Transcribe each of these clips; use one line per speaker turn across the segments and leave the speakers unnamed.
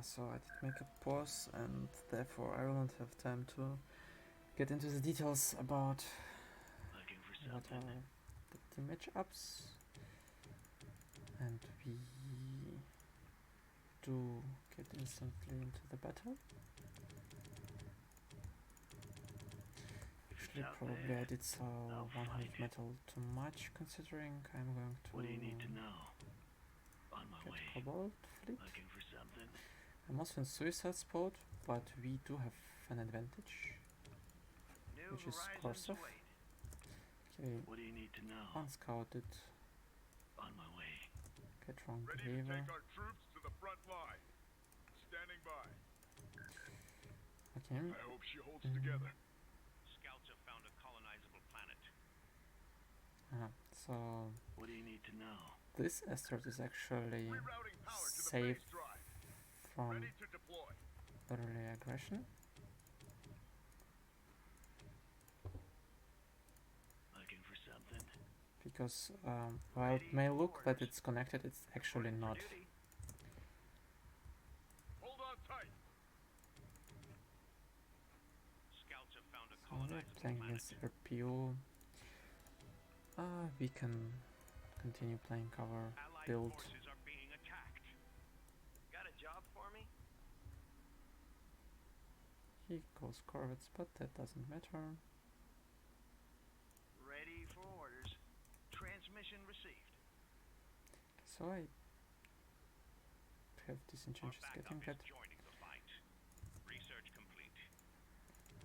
So I did make a pause, and therefore I will not have time to get into the details about what are the team matchups, and we do get instantly into the battle. Actually, probably I did so 100 metal too much, considering I'm going to get Cobalt Fleet. I'm also in Suicide Spot, but we do have an advantage, which is Korsev. Okay, unscouted. Get wrong behavior. Okay.
I hope she holds together. Scouts have found a colonizable planet.
So
what do you need to know?
This asteroid is actually safe from early aggression.
Looking for something?
Because while it may look that it's connected, it's actually not.
Hold on tight. Scouts have found a colonizable
playing
planet.
against RPO. We can continue playing cover build.
Forces are being attacked. Got a job for me?
He goes corvettes, but that doesn't matter.
Ready for orders. Transmission received.
So I have disenchanted getting that.
Research complete.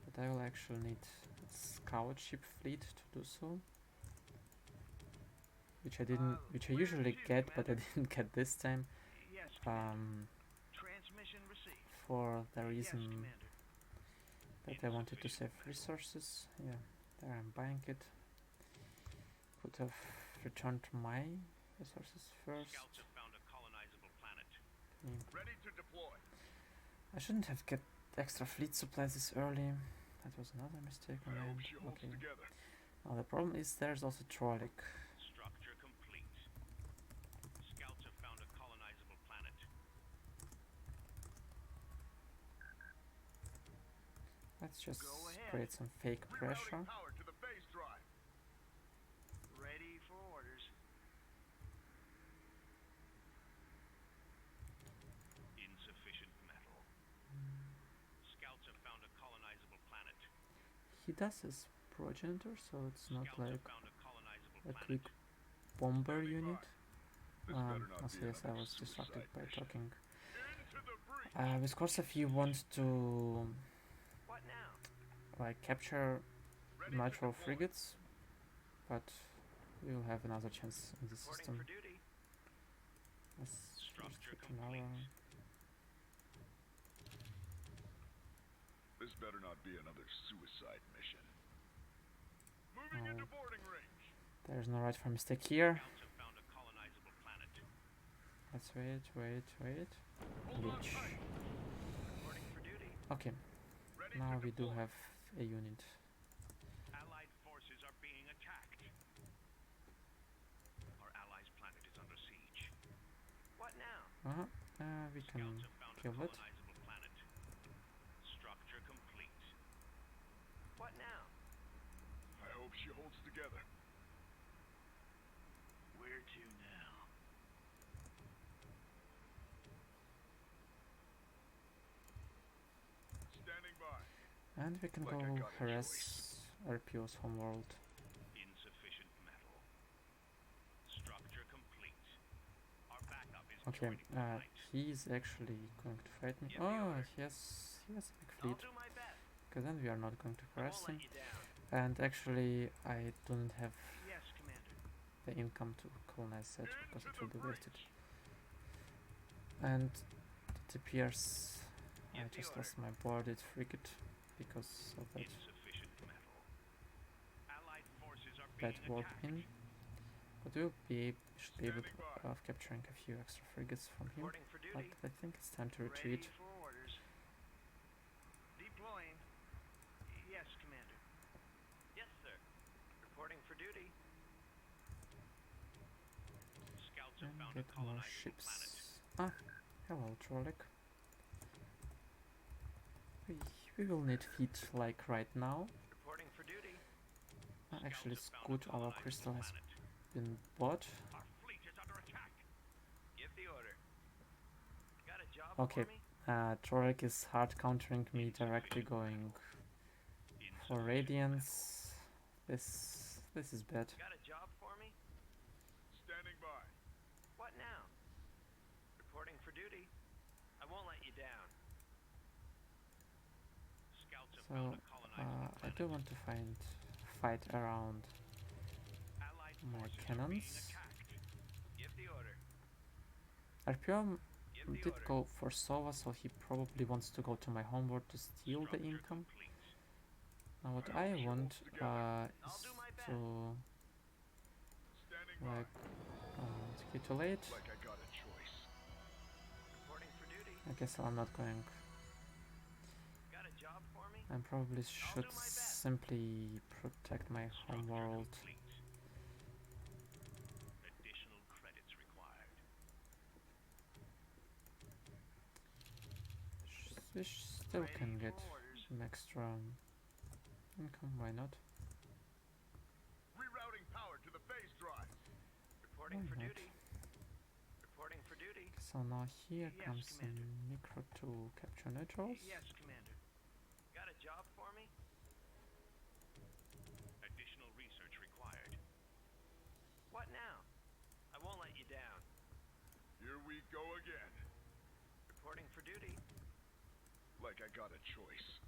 But I will actually need a scout ship fleet to do so. Which I usually get, but I didn't get this time.
Yes, transmission received.
For the reason that I wanted to save resources. Yeah, there I'm buying it. Could have returned my resources first.
Scouts have found a colonizable planet.
Okay.
Ready to deploy.
I shouldn't have get extra fleet supplies this early. That was another mistake on my end. Okay. Now the problem is there's also Trolik.
Structure complete. Scouts have found a colonizable planet.
Let's just create some fake pressure.
Power to the base drive. Ready for orders. Insufficient metal. Scouts have found a colonizable planet.
He does his progenitor, so it's not
Scouts
like
have found a colonizable
a
planet.
quick bomber unit. Also yes, I was distracted by talking. With Korsev you want to
What now?
like capture nitro frigates, but we'll have another chance in this
Reporting
system.
for duty.
Let's
Structure
just an hour.
complete.
This better not be another suicide mission.
Moving into boarding range.
There's no right for mistake here.
Scouts have found a colonizable planet.
Let's wait. Glitch.
Reporting for duty.
Okay,
Ready
now
to
we do
deploy.
have a unit.
Allied forces are being attacked. Our allies' planet is under siege. What now?
We can
Scouts have found
kill
a
it.
colonizable planet. Structure complete. What now?
I hope she holds together.
Where to now?
Standing by.
And we can
Like I
go
got a
harass RPO's homeworld.
Insufficient metal. Structure complete. Our backup is
Okay,
joining the fight.
he's actually going to fight me.
Give the
Oh,
order.
he has a big
I'll
fleet.
do my best.
Because then we are not going to
I
harass
won't
him.
let you down.
And actually, I don't have
Yes, Commander.
the income to colonize that because it will be wasted. And it appears I
Give the
just
order.
lost my boarded frigate because of that
Insufficient metal. Allied forces are
bad
being
warp
attacked.
in. But should be able to capturing a few extra frigates from him.
Reporting for
But
duty.
I think it's time to
Ready
retreat.
for orders. Deploying. Yes, Commander. Yes, sir. Reporting for duty. Scouts have
And
found
get
a
more
colonizable planet.
ships. Hello Trolik. We will need feed like right now.
Reporting for duty.
Actually, it's good our crystal has been bought.
Our fleet is under attack. Give the order. Got a job
Okay,
for me?
Trolik is hard countering me directly going for radiance. This is bad.
Got a job for me?
Standing by.
What now? Reporting for duty. I won't let you down. Scouts have found
So
a colonizable
I do want to fight around
Allied
my
forces are
cannons.
being attacked. Give the order.
RPM
Give the
did
order.
go for Sova, so he probably wants to go to my homeworld to steal the
Structure
income.
complete.
Now what
I
I
hope she
want
holds together.
I'll
is
do my best.
to
Standing by.
like capitulate.
Like I got a choice.
Reporting for duty.
I guess I'm not going.
Got a job for me?
I probably should
do my best.
simply protect my homeworld.
Complete. Additional credits required.
We still can
Ready
get
for orders.
some extra income, why not?
Rerouting power to the phase drive.
Reporting
Why
for
not?
duty. Reporting for duty.
So now here
Yes,
comes the
Commander.
micro to capture neutrals.
Yes, Commander. Got a job for me? Additional research required. What now? I won't let you down.
Here we go again.
Reporting for duty.
Like I got a choice.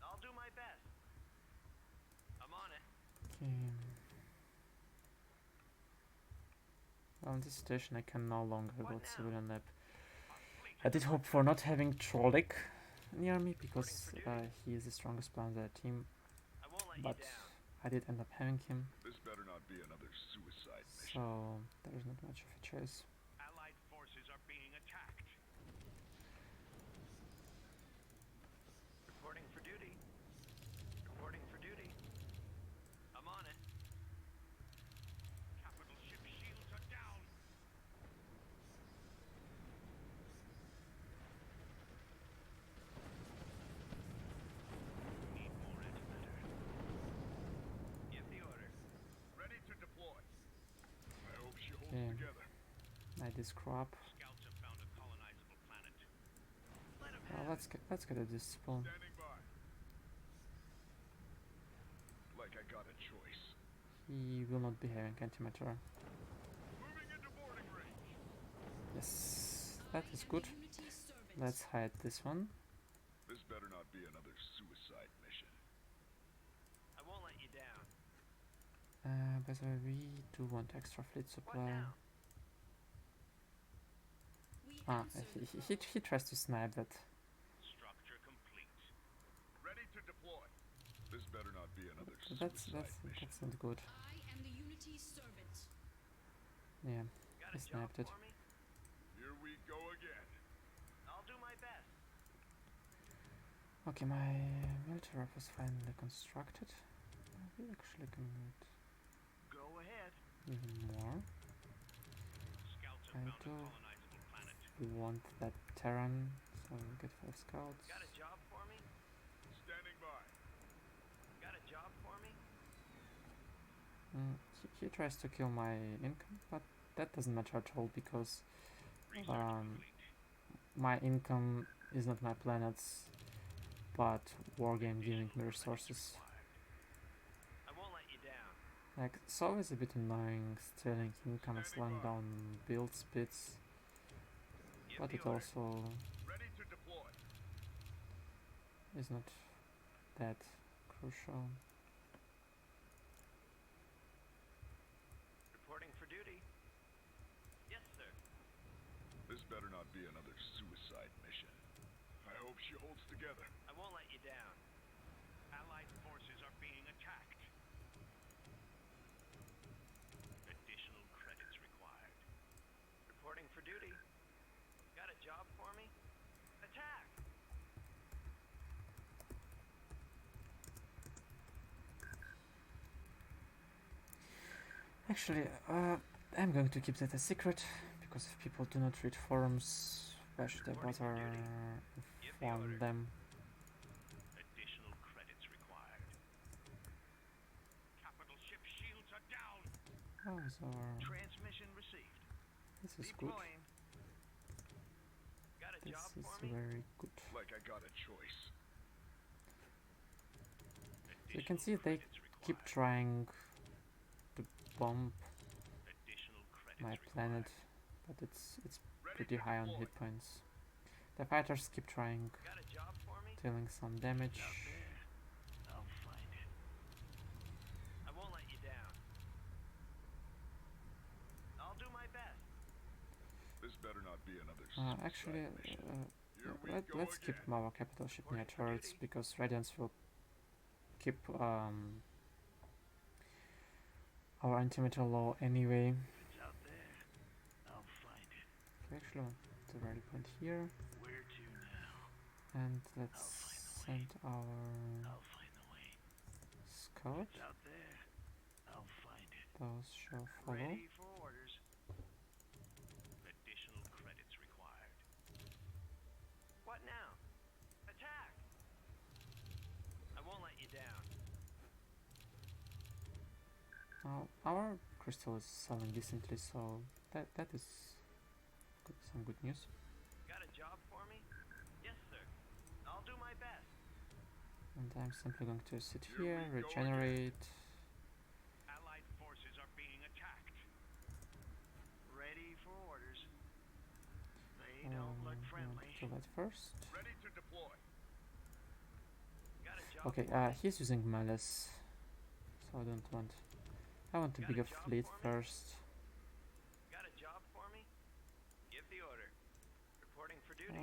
I'll do my best. I'm on it.
Okay. Well, on this station I can no longer
What
go
now?
civilian lab.
Our fleet
I did
is
hope for not having Trolik near me because
for duty.
he is the strongest player on the team,
I won't let
but
you down.
I did end up having him,
This better not be another suicide mission.
so there is not much of a choice.
Allied forces are being attacked. Reporting for duty. Reporting for duty. I'm on it. Capital ship shields are down. Need more antimatter. Give the order.
Ready to deploy. I hope she holds
Okay.
together.
I did scrap.
Scouts have found a colonizable planet. Let 'em
Well,
have
let's get a discipline.
Standing by. Like I got a choice.
He will not be having antimatter.
Moving into boarding range.
Yes, that is good. Let's hide this one.
This better not be another suicide mission.
I won't let you down.
By the way, we do want extra fleet
What
supply.
now?
He tries to snipe that.
Structure complete.
Ready to deploy. This better not be another
That's
suicide mission.
not good.
I am the Unity's servant.
Yeah,
Got
he
a job
sniped it.
for me?
Here we go again.
I'll do my best.
Okay, my military rep was finally constructed. We actually can get
Go ahead.
even more.
Scouts
I
have found a
do
colonizable planet.
want that terran, so we'll get 5 scouts.
Got a job for me?
Standing by.
Got a job for me?
He tries to kill my income, but that doesn't matter at all because
Research
Um,
complete.
my income is not my planet's, but wargame giving me resources.
I won't let you down.
Like, it's always a bit annoying stealing income and slowing down build speeds,
Give
but
the
it
order.
also
Ready to deploy.
is not that crucial.
Reporting for duty. Yes, sir.
This better not be another suicide mission. I hope she holds together.
I won't let you down. Allied forces are being attacked. Additional credits required. Reporting for duty. Got a job for me? Attack!
Actually, I'm going to keep that a secret, because if people do not read forums, why should I bother
Give the order.
inform them? How's our...
Transmission received.
This is good.
Deploying. Got a
This
job
is
for me?
very good.
Like I got a choice.
So you can see they keep trying to bomb my planet, but it's pretty high on hit points. The fighters keep trying,
Got a job for me?
dealing some damage.
I'll find it. I won't let you down. I'll do my best.
This better not be another
Actually,
mission. Here we go
let's keep
again.
our capital ship near turrets, because Radiance will keep our antimatter low anyway.
It's out there. I'll find it.
We actually want the rally point here,
Where to now?
and let's send our
I'll find the way.
scout.
It's out there. I'll find it.
Those shall follow.
Ready for orders. Additional credits required. What now? Attack! I won't let you down.
Our crystal is selling decently, so that is some good news.
Got a job for me? Yes, sir. I'll do my best.
And I'm simply going to sit
Here
here,
we go
regenerate.
Allied forces are being attacked. Ready for orders. They don't look
I want
friendly.
to do that first.
Ready to deploy.
Got a job
Okay,
for me?
he's using malice, so I don't want. I want a
Got a
bigger
job
fleet
for me?
first.
Got a job for me? Give the order. Reporting for duty.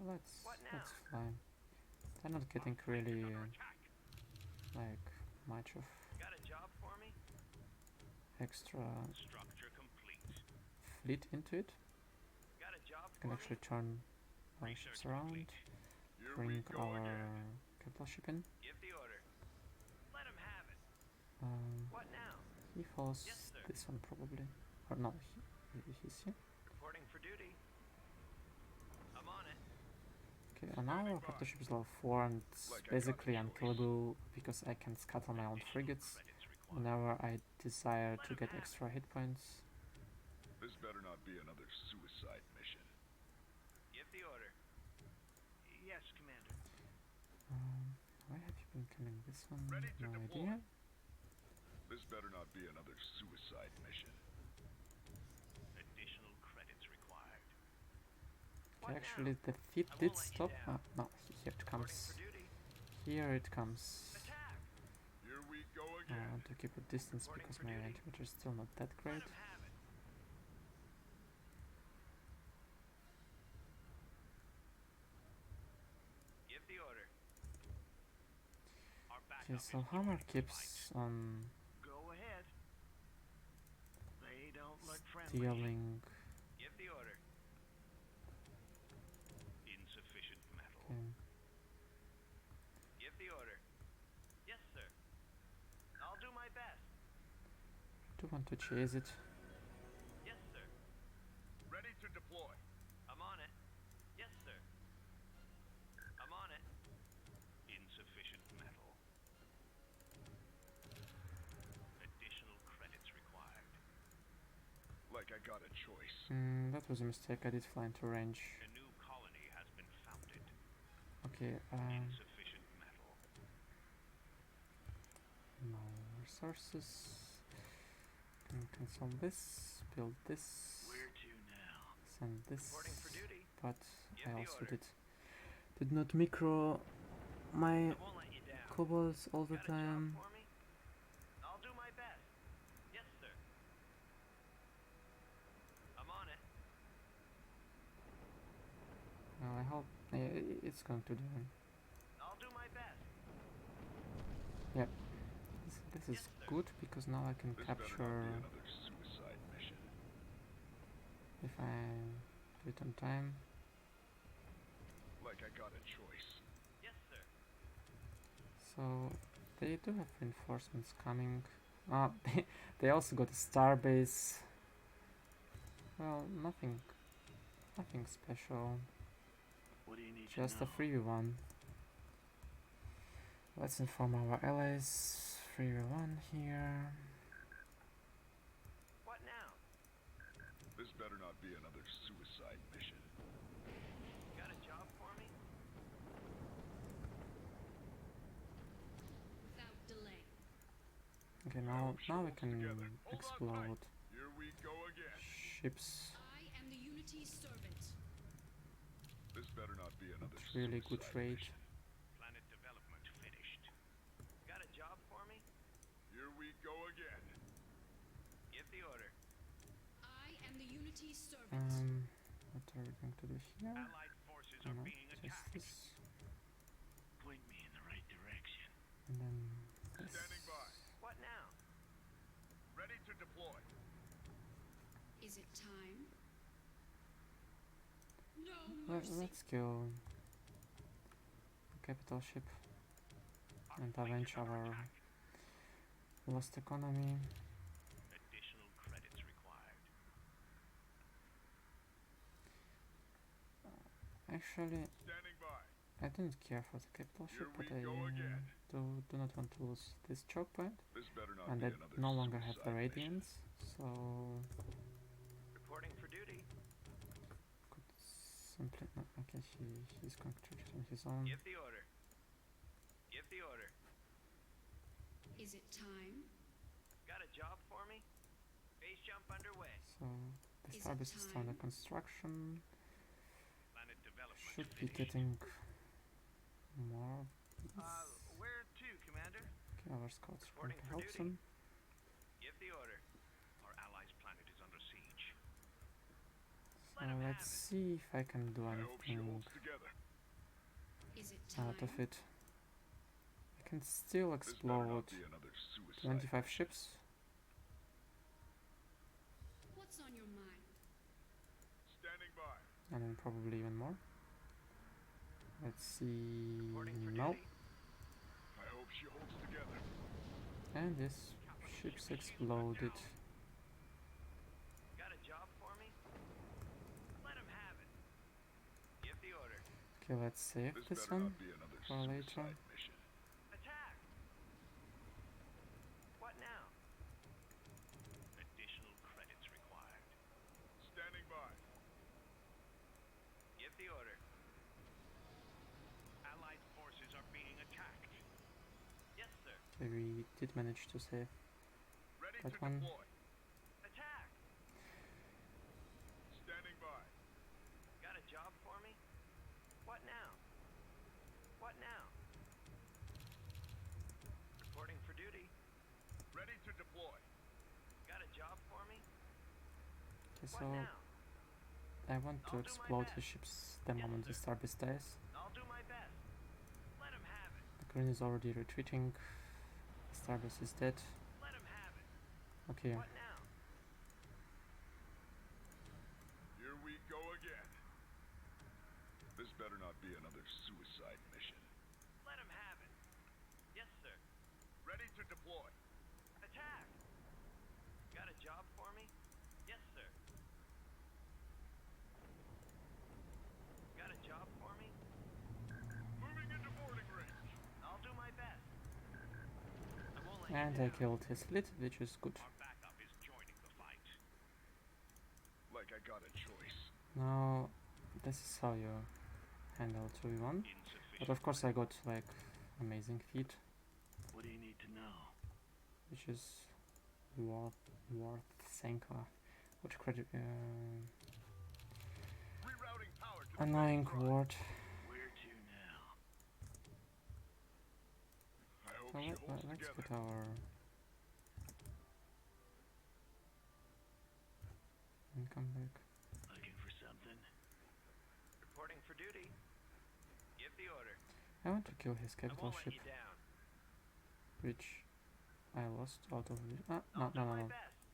Let's
What now?
fly. They're not getting really
Under attack.
like much of
Got a job for me?
extra
Structure complete.
fleet into it.
Got a job
Can
for
actually
me?
turn our ships around,
Here we
bring
go
our
again.
capital ship in.
Give the order. Let him have it. What now?
He follows
Yes, sir.
this one probably, or no, he's here.
Reporting for duty. I'm on it.
Okay, and now our capital ship is level 4 and it's
Like I got
basically
a choice.
unkillable because I can scuttle my own frigates
Credits required.
whenever I desire to
Let
get
him have
extra hit points.
This better not be another suicide mission.
Give the order. Yes, Commander.
Why have you been coming this one?
Ready to
No
deploy.
idea.
This better not be another suicide mission.
Additional credits required.
Okay,
What
actually
now?
the feed
I
did
won't let you
stop.
down.
No, here it
Reporting
comes.
for duty.
Here it comes.
Attack!
Here we go
I
again.
want to keep a distance
Reporting
because
for
my
duty.
antimatter is still not that
Let
great.
him have it. Give the order. Our
Okay,
backup
so
is
Hammer
joining the
keeps
fight.
on
Go ahead. They don't look friendly.
stealing.
Give the order. Insufficient metal.
Okay.
Give the order. Yes, sir. I'll do my best.
Do want to chase it.
Yes, sir.
Ready to deploy.
I'm on it. Yes, sir. I'm on it. Insufficient metal. Additional credits required.
Like I got a choice.
That was a mistake. I did fly into range.
A new colony has been founded.
Okay,
Insufficient metal.
no resources. Can cancel this, build this,
Where to now?
send this,
Reporting for duty.
but
Give
I
the
also
order.
did not micro my
I won't let you down.
kobolds all the
Got a job
time.
for me? I'll do my best. Yes, sir. I'm on it.
Well, I hope it's going to do.
I'll do my best.
This is
Yes, sir.
good because now I can
This better not
capture
be another suicide mission.
if I do it on time.
Like I got a choice.
Yes, sir.
So they do have reinforcements coming. They also got a starbase. Well, nothing special.
What do you need
Just
to
a
know?
3v1. Let's inform our allies. 3v1 here.
better not be another suicide mission.
Got a job for me?
Without delay.
Okay, now we can explode
Here we go again.
ships.
I am the Unity's servant.
This better not be another
It's really good
suicide
raid.
mission.
Planet development finished. Got a job for me?
Here we go again.
Give the order.
I am the Unity's servant.
What are we going to do here?
Allied forces
I
are
don't know,
being
test
attacked.
this.
Point me in the right direction.
And then this.
Standing by.
What now?
Ready to deploy.
Is it time? No mercy.
Let's kill the capital ship and avenge our lost economy.
Additional credits required.
Actually,
Standing by.
I didn't care for the capital
Here
ship, but
we
I
go again.
do not want to lose this choke point,
This better not
and
be
I
another
no longer have the
suicide mission.
radiance, so
Reporting for duty.
could simply not. Okay, he's going to do it on his own.
Give the order. Give the order.
Is it time?
Got a job for me? Base jump underway.
So the
Is it
starbase is under
time?
construction.
Planet development
Should be
finished.
getting more.
Where to, Commander?
Okay, our scouts are going
Reporting
to
for
help
duty.
them.
Give the order. Our allies' planet is under siege.
So
Let 'em have
let's
it.
see if I can do
I hope she
anything
holds together.
Is it time?
out of it. I can still
This better not
explode
be another suicide
25
mission.
ships.
What's on your mind?
Standing by.
And then probably even more. Let's see.
Reporting for
No.
duty.
I hope she holds together.
And this ship's exploded.
Got a job for me? Let 'em have it. Give the order.
Okay, let's save
This
this
better
one
not be another
for later.
suicide mission.
Attack! What now? Additional credits required.
Standing by.
Give the order. Allied forces are being attacked. Yes, sir.
Okay, we did manage to save
Ready
that
to
one.
deploy.
Attack!
Standing by.
Got a job for me? What now? What now? Reporting for duty.
Ready to deploy.
Got a job for me?
Okay,
What
so
now?
I want to
I'll do my
explode the
best.
ships the
Yes,
moment the
sir.
starbase dies.
I'll do my best. Let 'em have it.
The green is already retreating. The starbase is dead.
Let 'em have it.
Okay,
What now?
Here we go again. This better not be another suicide mission.
Let 'em have it. Yes, sir.
Ready to deploy.
Attack! Got a job for me? Yes, sir. Got a job for me?
Moving into boarding range.
I'll do my best. I won't let
and
you
I
down.
killed his fleet, which is good.
Our backup is joining the fight.
Like I got a choice.
Now, this is how you handle 2v1. But of course I got like amazing feat,
What do you need to know?
which is worth Senka. What credit
Rerouting power to the
annoying
main drive.
word.
Where to now?
I hope
So
she holds
let's
together.
put our and come back.
Looking for something? Reporting for duty. Give the order.
I want to kill his
I
capital
won't let
ship,
you down.
which I lost out of the
I'll do my
no.
best.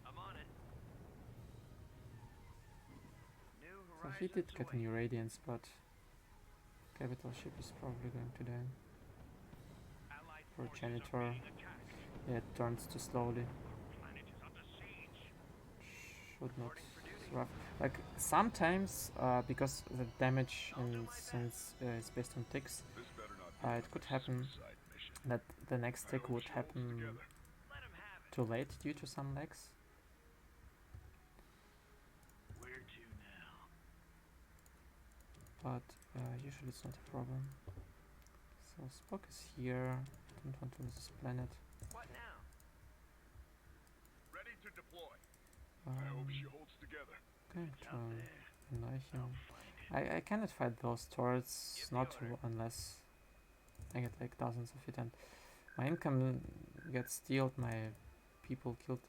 I'm on it. New
So he did
horizons
get
await.
new radiance, but capital ship is probably going to die.
Allied
For
forces
janitor.
are being attacked.
Yeah, it turns too slowly.
Our planet is under siege.
Should not
Reporting for duty.
survive. Like sometimes, because the damage in since is based on ticks,
This better not be
it could
another
happen
suicide mission.
that the next
I
tick
hope
would
she holds
happen
together.
Let 'em have it.
too late due to some lags. but usually it's not a problem. So Spock is here. Don't want to lose this planet.
What now?
Ready to deploy. I hope she holds together.
Going
It's out
to
there.
annoy him.
I'll find it.
I cannot fight those turrets,
Give the
not
order.
unless I get like dozens of it, and my income gets stealed, my people killed.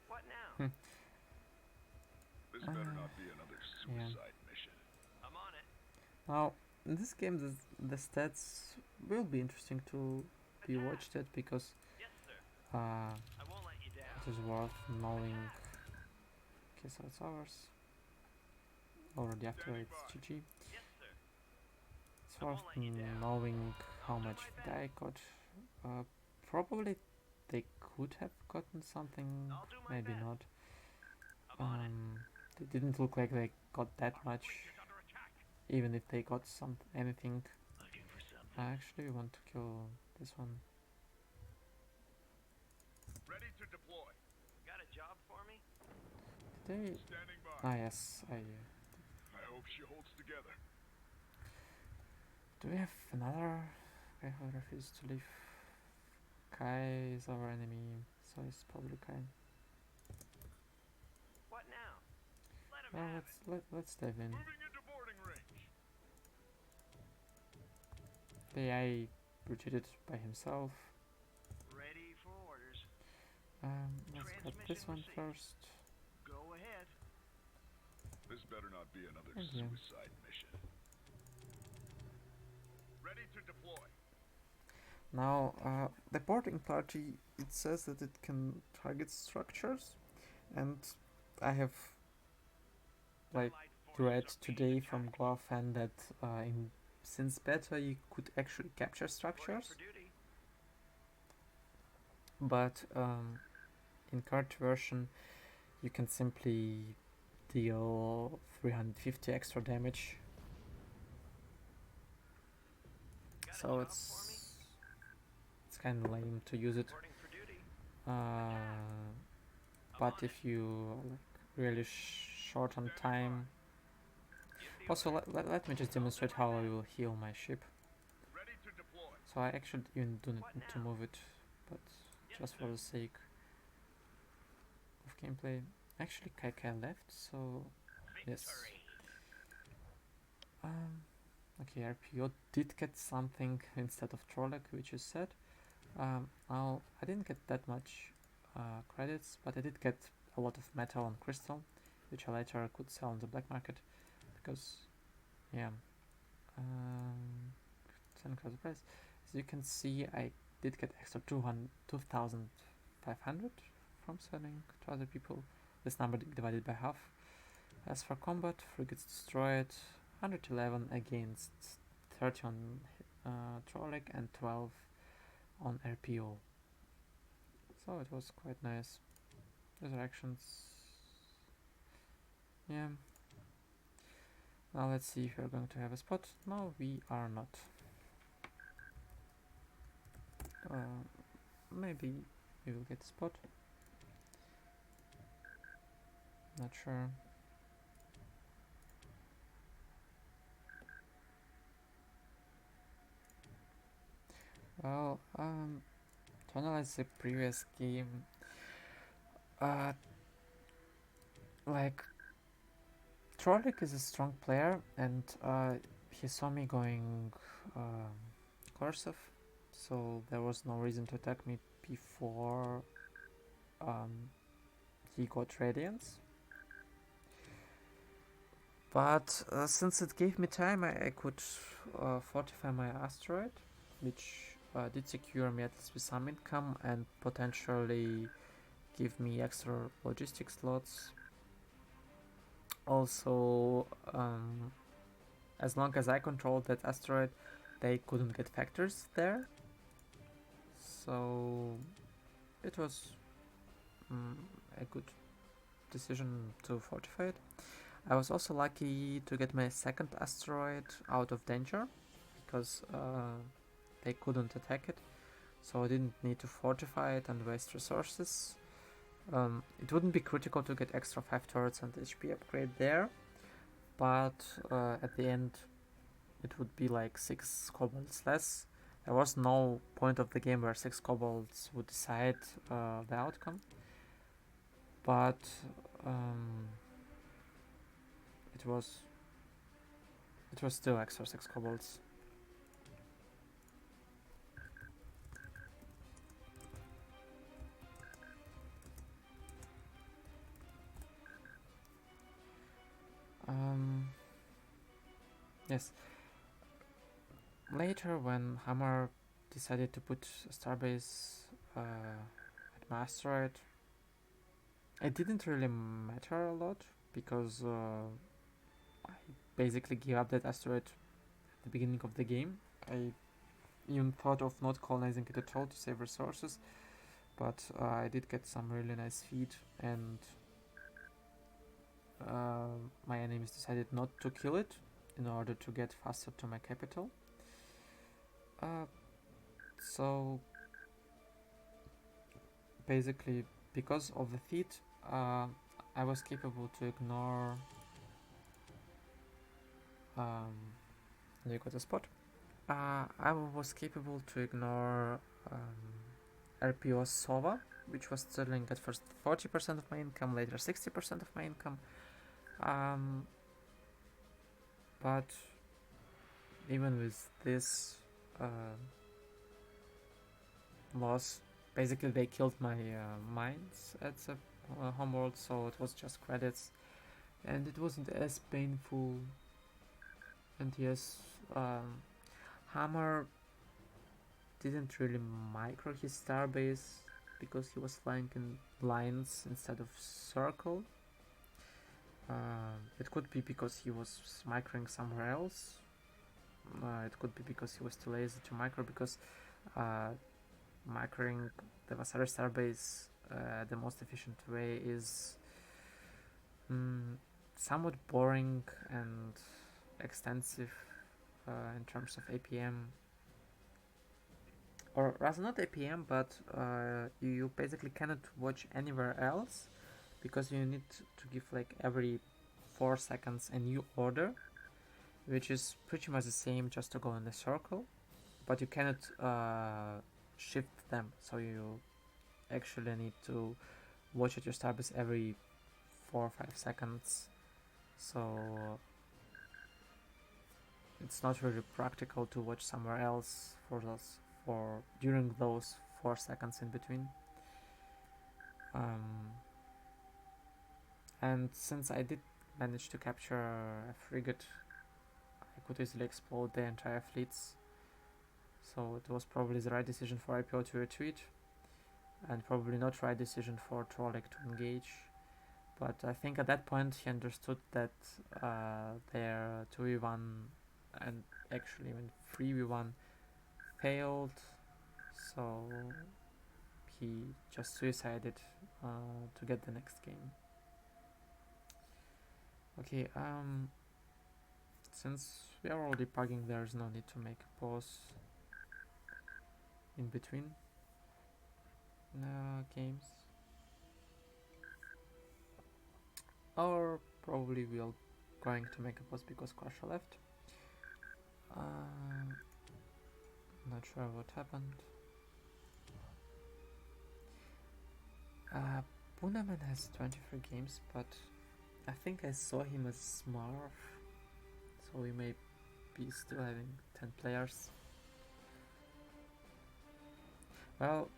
What now?
This better not be another suicide mission.
I'm on it.
Now, in this game, the stats will be interesting to be
Attack.
watched at because
Yes, sir.
uh,
I won't let you
it
down.
is worth knowing. Okay, so it's ours. Already after it's GG.
Yes, sir.
It's
I
worth
won't let you down.
knowing how
I'll do
much
my
they got. Probably they could have gotten something,
I'll do my
maybe
best.
not.
I'm on it.
They didn't look like they got that much,
Fleet is under attack.
even if they got anything.
Looking for something.
I actually want to kill this one.
Ready to deploy.
Got a job for me?
They
Standing by.
yes,
I hope she holds together.
do we have another guy who refuses to leave? Kai is our enemy, so it's probably Kai.
What now? Let him
Well,
have it.
let's dive in.
Moving into boarding range.
The AI retreated by himself.
Ready for orders.
Let's cut this
Transmission
one
received.
first.
Go ahead.
This better not be another
And yeah.
suicide mission. Ready to deploy.
Now, the boarding party, it says that it can target structures, and I have like
Allied forces
read
are being
today from
attacked.
Guafan that since beta you could actually capture
Reporting
structures,
for duty.
but in current version you can simply deal 350 extra damage.
Got a
So
job
it's kind of lame to use it.
Reporting for duty.
But if you are like really short on time.
Give the
Also,
order.
let me just demonstrate how I will heal my ship.
Ready to deploy.
So I actually even do not
What
need to
now?
move it, but
Yes,
just for
sir.
the sake of gameplay. Actually, Kai left, so yes.
Victory.
Okay, RPO did get something instead of Trolik, which is sad. Now I didn't get that much credits, but I did get a lot of metal and crystal, which I later could sell on the black market. Because, yeah, 10 across the price. As you can see, I did get extra 2,500 from selling to other people. This number divided by half. As for combat, frigates destroyed, 111 against 30 on Trolik and 12 on RPO. So it was quite nice. Resurrections. Yeah. Now let's see if we're going to have a spot. No, we are not. Maybe we will get a spot. Not sure. Well, to analyze the previous game, like Trolik is a strong player, and he saw me going Korsev, so there was no reason to attack me before he got Radiance. But since it gave me time, I could fortify my asteroid, which did secure me at least with some income and potentially give me extra logistic slots. Also, as long as I controlled that asteroid, they couldn't get factors there. So it was a good decision to fortify it. I was also lucky to get my second asteroid out of danger, because they couldn't attack it, so I didn't need to fortify it and waste resources. It wouldn't be critical to get extra 5 turrets and HP upgrade there, but at the end it would be like 6 kobolds less. There was no point of the game where 6 kobolds would decide the outcome, but it was still extra 6 kobolds. Yes. Later, when Hammer decided to put a starbase at my asteroid, it didn't really matter a lot because I basically gave up that asteroid at the beginning of the game. I even thought of not colonizing it at all to save resources, but I did get some really nice feed, and my enemies decided not to kill it in order to get faster to my capital. So basically, because of the feat, I was capable to ignore you got a spot. I was capable to ignore RPO Sova, which was stealing at first 40% of my income, later 60% of my income. But even with this loss, basically they killed my mines at the homeworld, so it was just credits, and it wasn't as painful. And yes, Hammer didn't really micro his starbase because he was flying in lines instead of circle. It could be because he was microing somewhere else. It could be because he was too lazy to micro, because microing the Vasari starbase the most efficient way is somewhat boring and extensive in terms of APM, or rather not APM, but you basically cannot watch anywhere else because you need to give like every 4 seconds a new order, which is pretty much the same just to go in a circle, but you cannot shift them, so you actually need to watch at your starbase every 4 or 5 seconds. So it's not really practical to watch somewhere else for during those 4 seconds in between. And since I did manage to capture a frigate, I could easily explode the entire fleets. So it was probably the right decision for IPO to retreat, and probably not right decision for Trolik to engage. But I think at that point he understood that their 2v1 and actually even 3v1 failed, so he just suicided to get the next game. Okay, since we are already debugging, there is no need to make a pause in between games. Or probably we're going to make a pause because Korsev left. Not sure what happened. Punaman has 23 games, but I think I saw him as Smurf, so we may be still having 10 players. Well,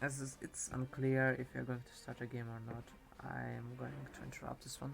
as it's unclear if you're going to start a game or not, I am going to interrupt this one.